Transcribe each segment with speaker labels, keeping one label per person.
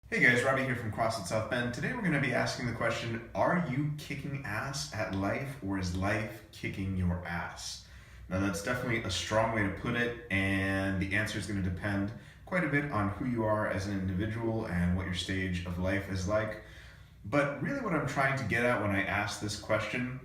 Speaker 1: Hey guys, Robbie here from CrossFit South Bend. Today we're going to be asking the question, are you kicking ass at life or is life kicking your ass? Now that's definitely a strong way to put it, and the answer is going to depend quite a bit on who you are as an individual and what your stage of life is like. But really what I'm trying to get at when I ask this question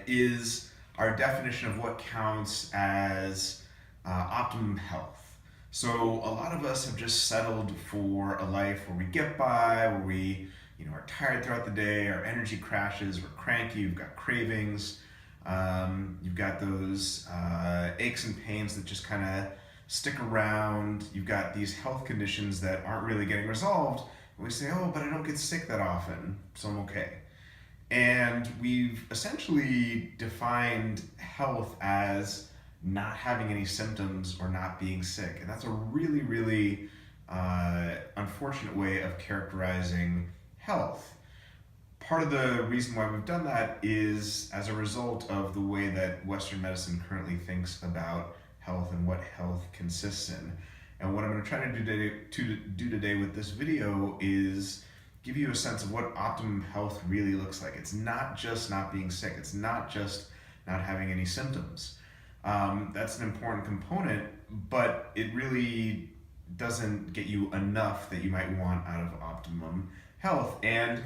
Speaker 1: is our definition of what counts as optimum health. So a lot of us have just settled for a life where we get by, where we are tired throughout the day, our energy crashes, we're cranky, we've got cravings, you've got those aches and pains that just kind of stick around, you've got these health conditions that aren't really getting resolved, and we say, oh, but I don't get sick that often, so I'm okay. And we've essentially defined health as not having any symptoms or not being sick. And that's a really, really unfortunate way of characterizing health. Part of the reason why we've done that is as a result of the way that Western medicine currently thinks about health and what health consists in. And what I'm going to try to do today with this video is give you a sense of what optimum health really looks like. It's not just not being sick. It's not just not having any symptoms. That's an important component, but it really doesn't get you enough that you might want out of optimum health. And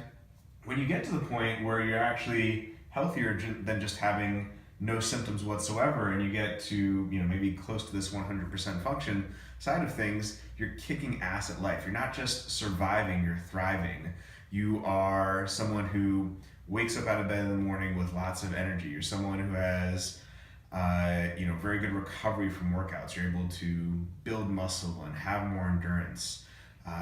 Speaker 1: when you get to the point where you're actually healthier than just having no symptoms whatsoever, and you get to maybe close to this 100% function side of things, you're kicking ass at life. You're not just surviving, you're thriving. You are someone who wakes up out of bed in the morning with lots of energy. You're someone who has very good recovery from workouts. You're able to build muscle and have more endurance.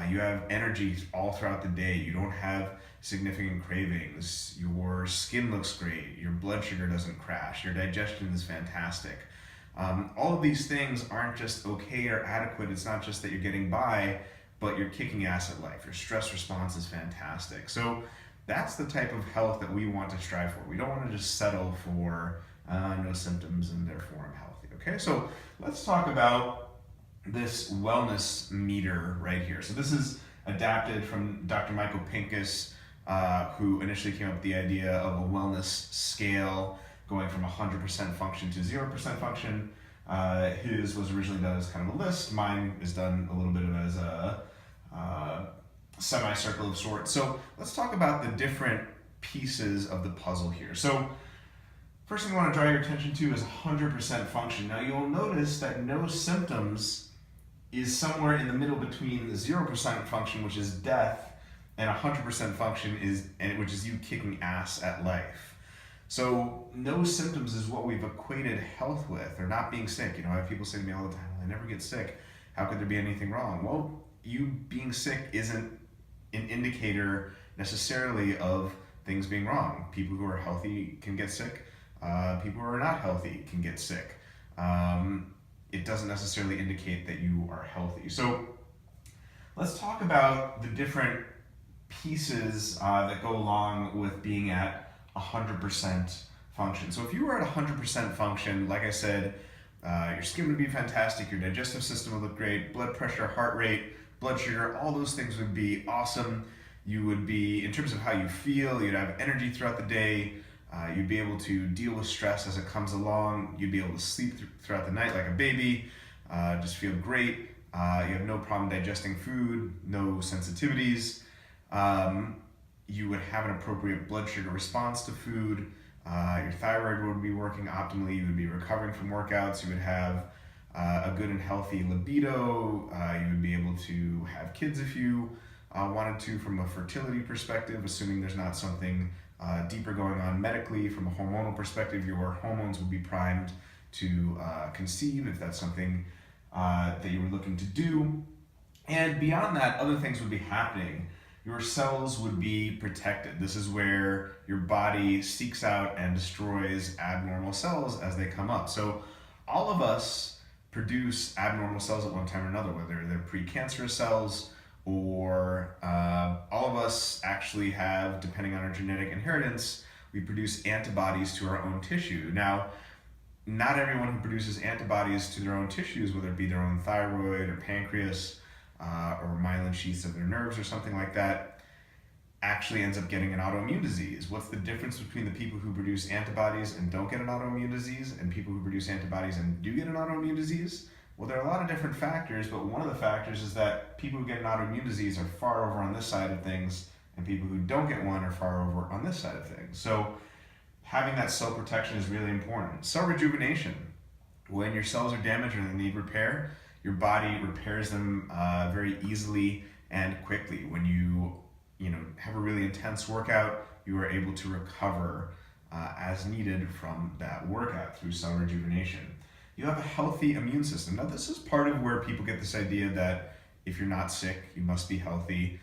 Speaker 1: You have energy all throughout the day. You don't have significant cravings. Your skin looks great. Your blood sugar doesn't crash. Your digestion is fantastic. All of these things aren't just okay or adequate. It's not just that you're getting by, but you're kicking ass at life. Your stress response is fantastic. So that's the type of health that we want to strive for. We don't want to just settle for no symptoms and therefore I'm healthy. Okay, so let's talk about this wellness meter right here. So this is adapted from Dr. Michael Pincus, who initially came up with the idea of a wellness scale going from 100% function to 0% function. His was originally done as kind of a list. Mine is done a little bit of as a semicircle of sorts. So let's talk about the different pieces of the puzzle here. So first thing I want to draw your attention to is 100% function. Now you'll notice that no symptoms is somewhere in the middle between 0% function, which is death, and 100% function which is you kicking ass at life. So no symptoms is what we've equated health with, or not being sick. I have people say to me all the time, well, I never get sick. How could there be anything wrong? Well, you being sick isn't an indicator necessarily of things being wrong. People who are healthy can get sick. People who are not healthy can get sick. It doesn't necessarily indicate that you are healthy. So let's talk about the different pieces that go along with being at 100% function. So if you were at 100% function, like I said, your skin would be fantastic, your digestive system would look great, blood pressure, heart rate, blood sugar, all those things would be awesome. You would be, in terms of how you feel, you'd have energy throughout the day. You'd be able to deal with stress as it comes along. You'd be able to sleep throughout the night like a baby, just feel great. You have no problem digesting food, no sensitivities. You would have an appropriate blood sugar response to food. Your thyroid would be working optimally. You would be recovering from workouts. You would have a good and healthy libido. You would be able to have kids if you wanted to from a fertility perspective, assuming there's not something deeper going on medically. From a hormonal perspective, your hormones would be primed to conceive if that's something that you were looking to do. And beyond that, other things would be happening. Your cells would be protected. This is where your body seeks out and destroys abnormal cells as they come up. So all of us produce abnormal cells at one time or another, whether they're precancerous cells or all of us actually have, depending on our genetic inheritance, we produce antibodies to our own tissue. Now, not everyone who produces antibodies to their own tissues, whether it be their own thyroid or pancreas, or myelin sheaths of their nerves or something like that, actually ends up getting an autoimmune disease. What's the difference between the people who produce antibodies and don't get an autoimmune disease and people who produce antibodies and do get an autoimmune disease? Well, there are a lot of different factors, but one of the factors is that people who get an autoimmune disease are far over on this side of things, and people who don't get one are far over on this side of things. So having that cell protection is really important. Cell rejuvenation. When your cells are damaged or they need repair, your body repairs them very easily and quickly. When you have a really intense workout, you are able to recover as needed from that workout through cell rejuvenation. You have a healthy immune system. Now, this is part of where people get this idea that if you're not sick, you must be healthy.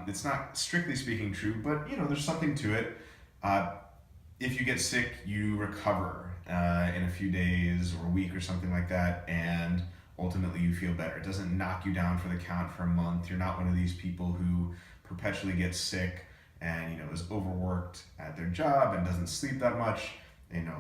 Speaker 1: It's not strictly speaking true, but there's something to it. If you get sick, you recover in a few days or a week or something like that, and ultimately you feel better. It doesn't knock you down for the count for a month. You're not one of these people who perpetually gets sick and is overworked at their job and doesn't sleep that much,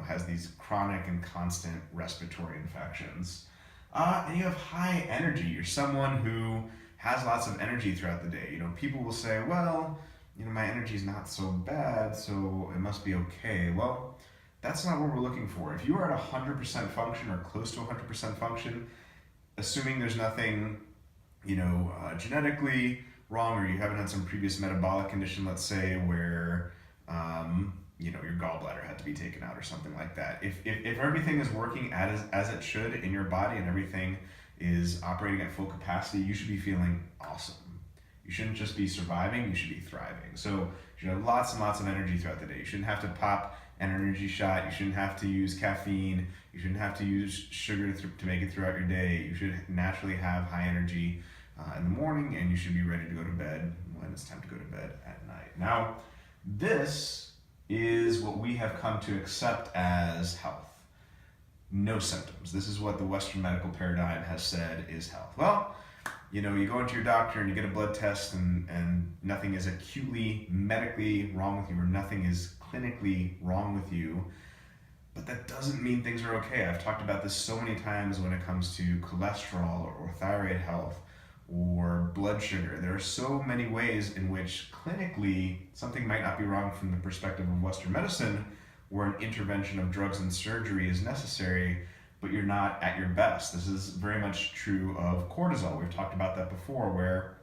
Speaker 1: has these chronic and constant respiratory infections. And you have high energy. You're someone who has lots of energy throughout the day. People will say, well, my energy is not so bad, so it must be okay. Well, that's not what we're looking for. If you are at 100% function or close to 100% function, assuming there's nothing, genetically wrong, or you haven't had some previous metabolic condition, let's say, where, your gallbladder had to be taken out or something like that. If everything is working as it should in your body and everything is operating at full capacity, you should be feeling awesome. You shouldn't just be surviving, you should be thriving. So you should have lots and lots of energy throughout the day. You shouldn't have to pop an energy shot. You shouldn't have to use caffeine. You shouldn't have to use sugar to make it throughout your day. You should naturally have high energy in the morning, and you should be ready to go to bed when it's time to go to bed at night. Now, this is what we have come to accept as health. No symptoms. This is what the Western medical paradigm has said is health. Well, you go into your doctor and you get a blood test and nothing is acutely medically wrong with you, or nothing is clinically wrong with you, but that doesn't mean things are okay. I've talked about this so many times when it comes to cholesterol or thyroid health or blood sugar. There are so many ways in which clinically something might not be wrong from the perspective of Western medicine, where an intervention of drugs and surgery is necessary, but you're not at your best. This is very much true of cortisol. We've talked about that before, where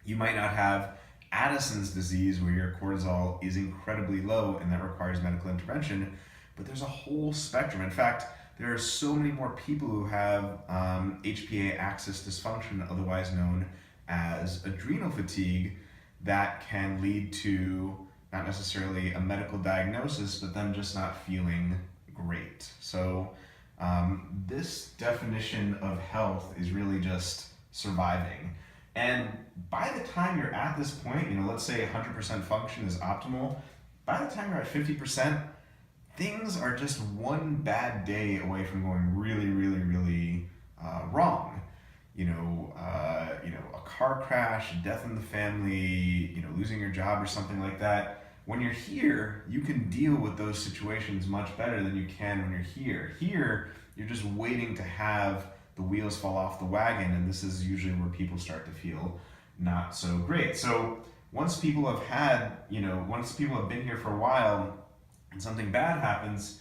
Speaker 1: you might not have Addison's disease, where your cortisol is incredibly low and that requires medical intervention, but there's a whole spectrum. In fact, there are so many more people who have HPA axis dysfunction, otherwise known as adrenal fatigue, that can lead to not necessarily a medical diagnosis, but them just not feeling great. So this definition of health is really just surviving. And by the time you're at this point, let's say 100% function is optimal, by the time you're at 50%, things are just one bad day away from going really, really, really wrong. A car crash, death in the family, losing your job or something like that. When you're here, you can deal with those situations much better than you can when you're here. Here, you're just waiting to have the wheels fall off the wagon, and this is usually where people start to feel not so great. So once people have been here for a while and something bad happens,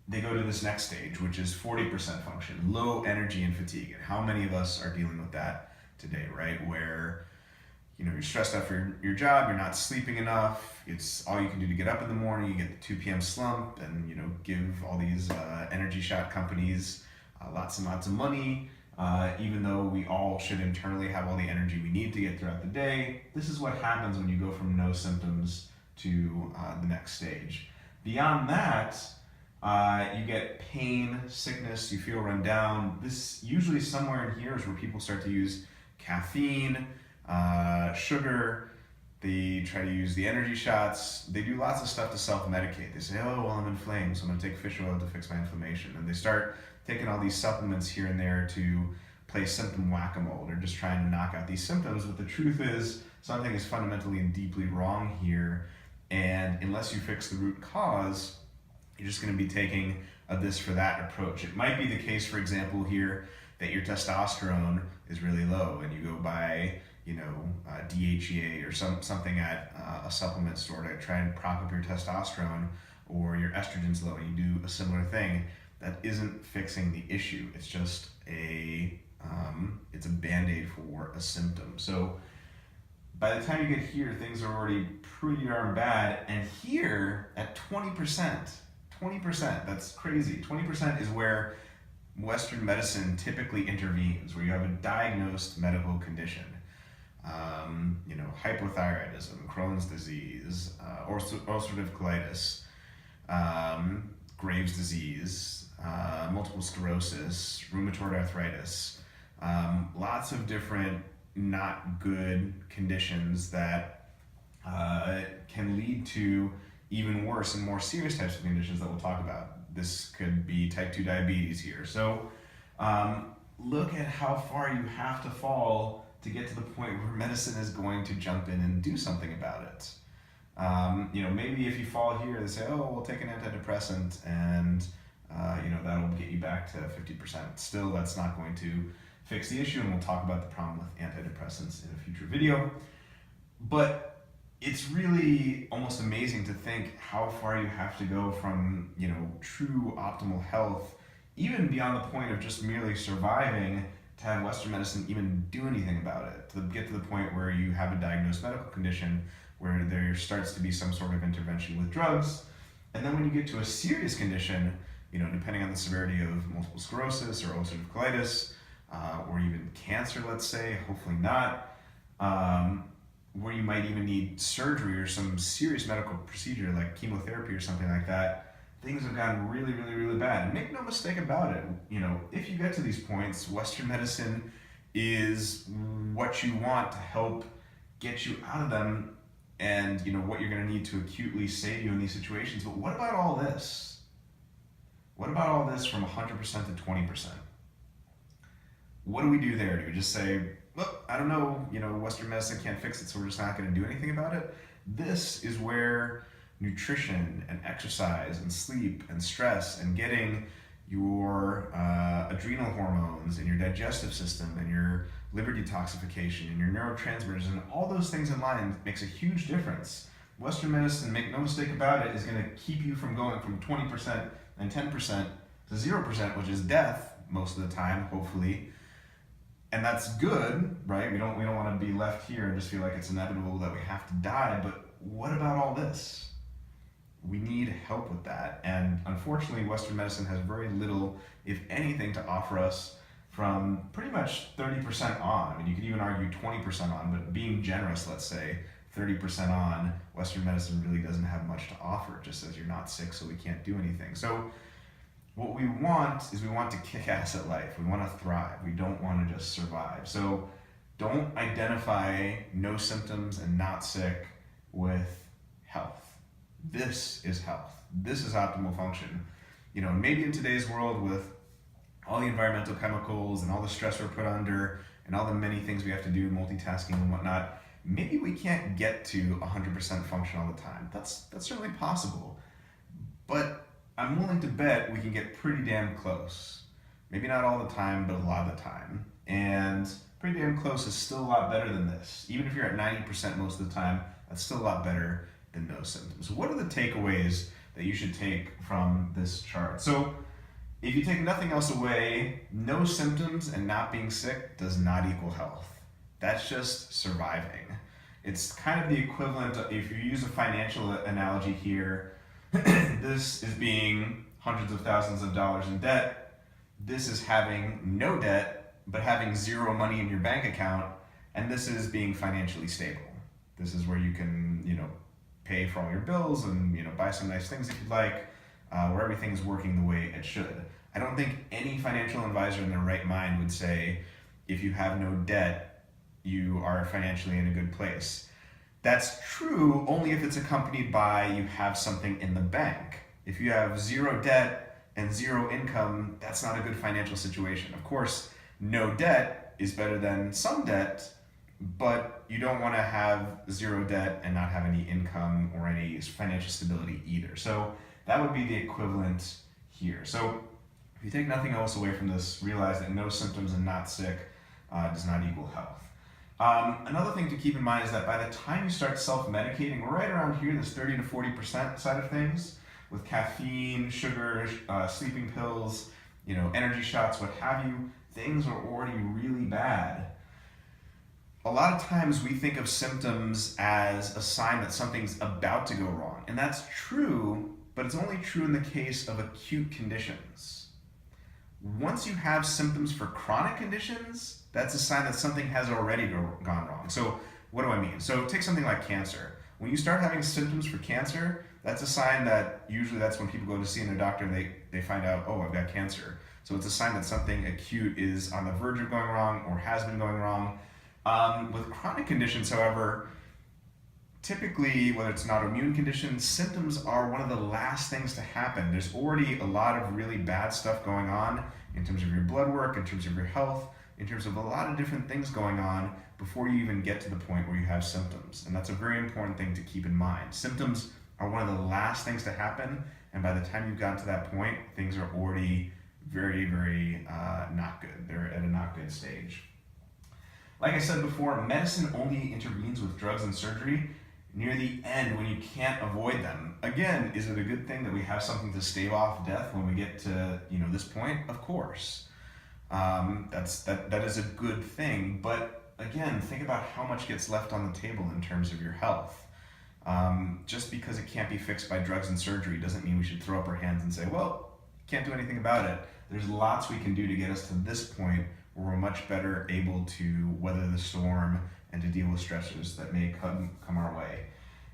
Speaker 1: they go to this next stage, which is 40% function, low energy and fatigue. And how many of us are dealing with that today, right? Where you're stressed out for your job, you're not sleeping enough, it's all you can do to get up in the morning, you get the 2 p.m. slump, and give all these energy shot companies lots and lots of money, even though we all should internally have all the energy we need to get throughout the day. This is what happens when you go from no symptoms to the next stage. Beyond that, you get pain, sickness, you feel run down. This usually somewhere in here is where people start to use caffeine, sugar. They try to use the energy shots. They do lots of stuff to self-medicate. They say, oh, well, I'm inflamed, so I'm gonna take fish oil to fix my inflammation. And they start taking all these supplements here and there to play symptom whack-a-mole. They're just trying to knock out these symptoms, but the truth is something is fundamentally and deeply wrong here. And unless you fix the root cause, you're just gonna be taking a this for that approach. It might be the case, for example, here, that your testosterone is really low, and you go buy, DHEA or something at a supplement store to try and prop up your testosterone, or your estrogen's low, and you do a similar thing, that isn't fixing the issue. It's just it's a band-aid for a symptom. So by the time you get here, things are already pretty darn bad. And here at 20%, that's crazy. 20% is where Western medicine typically intervenes, where you have a diagnosed medical condition. Hypothyroidism, Crohn's disease, ulcerative colitis, Graves' disease, multiple sclerosis, rheumatoid arthritis, lots of different not good conditions that can lead to even worse and more serious types of conditions that we'll talk about. This could be type 2 diabetes here. So look at how far you have to fall to get to the point where medicine is going to jump in and do something about it. Maybe if you fall here, they say, oh, we'll take an antidepressant and that'll get you back to 50%. Still, that's not going to fix the issue, and we'll talk about the problem with antidepressants in a future video. But it's really almost amazing to think how far you have to go from, true optimal health, even beyond the point of just merely surviving, to have Western medicine even do anything about it, to get to the point where you have a diagnosed medical condition where there starts to be some sort of intervention with drugs. And then when you get to a serious condition, depending on the severity of multiple sclerosis or ulcerative colitis, or even cancer, let's say, hopefully not, where you might even need surgery or some serious medical procedure like chemotherapy or something like that, things have gotten really, really, really bad. And make no mistake about it, if you get to these points, Western medicine is what you want to help get you out of them, and what you're going to need to acutely save you in these situations. But what about all this? What about all this from 100% to 20%? What do we do there? Do we just say, look, I don't know, Western medicine can't fix it, so we're just not going to do anything about it? This is where nutrition and exercise and sleep and stress and getting your adrenal hormones and your digestive system and your liver detoxification and your neurotransmitters and all those things in line makes a huge difference. Western medicine, make no mistake about it, is going to keep you from going from 20% and 10% to 0%, which is death most of the time, hopefully. And that's good, right? We don't want to be left here and just feel like it's inevitable that we have to die. But what about all this? We need help with that. And unfortunately, Western medicine has very little, if anything, to offer us from pretty much 30% on. I mean, you could even argue 20% on, but being generous, let's say 30% on, Western medicine really doesn't have much to offer. It just says you're not sick, so we can't do anything. So what we want is we want to kick ass at life. We want to thrive. We don't want to just survive. So don't identify no symptoms and not sick with health. This is health. This is optimal function. Maybe in today's world with all the environmental chemicals and all the stress we're put under and all the many things we have to do, multitasking and whatnot, maybe we can't get to 100% function all the time. That's certainly possible. But I'm willing to bet we can get pretty damn close. Maybe not all the time, but a lot of the time. And pretty damn close is still a lot better than this. Even if you're at 90% most of the time, that's still a lot better than no symptoms. So what are the takeaways that you should take from this chart? So if you take nothing else away, no symptoms and not being sick does not equal health. That's just surviving. It's kind of the equivalent of, if you use a financial analogy here, this is being hundreds of thousands of dollars in debt. This is having no debt, but having zero money in your bank account. And this is being financially stable. This is where you can, pay for all your bills and, buy some nice things if you'd like, where everything's working the way it should. I don't think any financial advisor in their right mind would say, if you have no debt, you are financially in a good place. That's true only if it's accompanied by you have something in the bank. If you have zero debt and zero income, that's not a good financial situation. Of course, no debt is better than some debt, but you don't want to have zero debt and not have any income or any financial stability either. So that would be the equivalent here. So if you take nothing else away from this, realize that no symptoms and not sick does not equal health. Another thing to keep in mind is that by the time you start self-medicating, we're right around here, this 30 to 40% side of things, with caffeine, sugar, sleeping pills, energy shots, what have you, things are already really bad. A lot of times we think of symptoms as a sign that something's about to go wrong, and that's true, but it's only true in the case of acute conditions. Once you have symptoms for chronic conditions, that's a sign that something has already gone wrong. So what do I mean? So take something like cancer. When you start having symptoms for cancer, that's a sign that usually that's when people go to see their doctor and they find out, oh, I've got cancer. So it's a sign that something acute is on the verge of going wrong or has been going wrong. With chronic conditions, however, typically, whether it's an autoimmune condition, symptoms are one of the last things to happen. There's already a lot of really bad stuff going on in terms of your blood work, in terms of your health, in terms of a lot of different things going on before you even get to the point where you have symptoms. And that's a very important thing to keep in mind. Symptoms are one of the last things to happen, and by the time you've gotten to that point, things are already very, very not good. They're at a not good stage. Like I said before, medicine only intervenes with drugs and surgery near the end when you can't avoid them. Again, is it a good thing that we have something to stave off death when we get to this point? Of course. That is a good thing, but again, think about how much gets left on the table in terms of your health. Just because it can't be fixed by drugs and surgery doesn't mean we should throw up our hands and say, well, can't do anything about it. There's lots we can do to get us to this point where we're much better able to weather the storm and to deal with stressors that may come our way.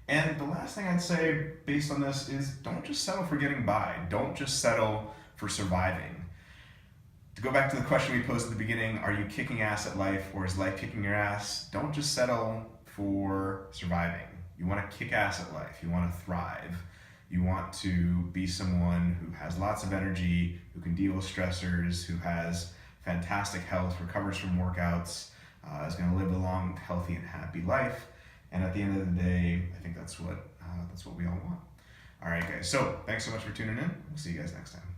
Speaker 1: And the last thing I'd say based on this is don't just settle for getting by. Don't just settle for surviving. To go back to the question we posed at the beginning, are you kicking ass at life or is life kicking your ass? Don't just settle for surviving. You want to kick ass at life. You want to thrive. You want to be someone who has lots of energy, who can deal with stressors, who has fantastic health, recovers from workouts, is going to live a long, healthy, and happy life. And at the end of the day, I think that's what we all want. All right, guys. So thanks so much for tuning in. We'll see you guys next time.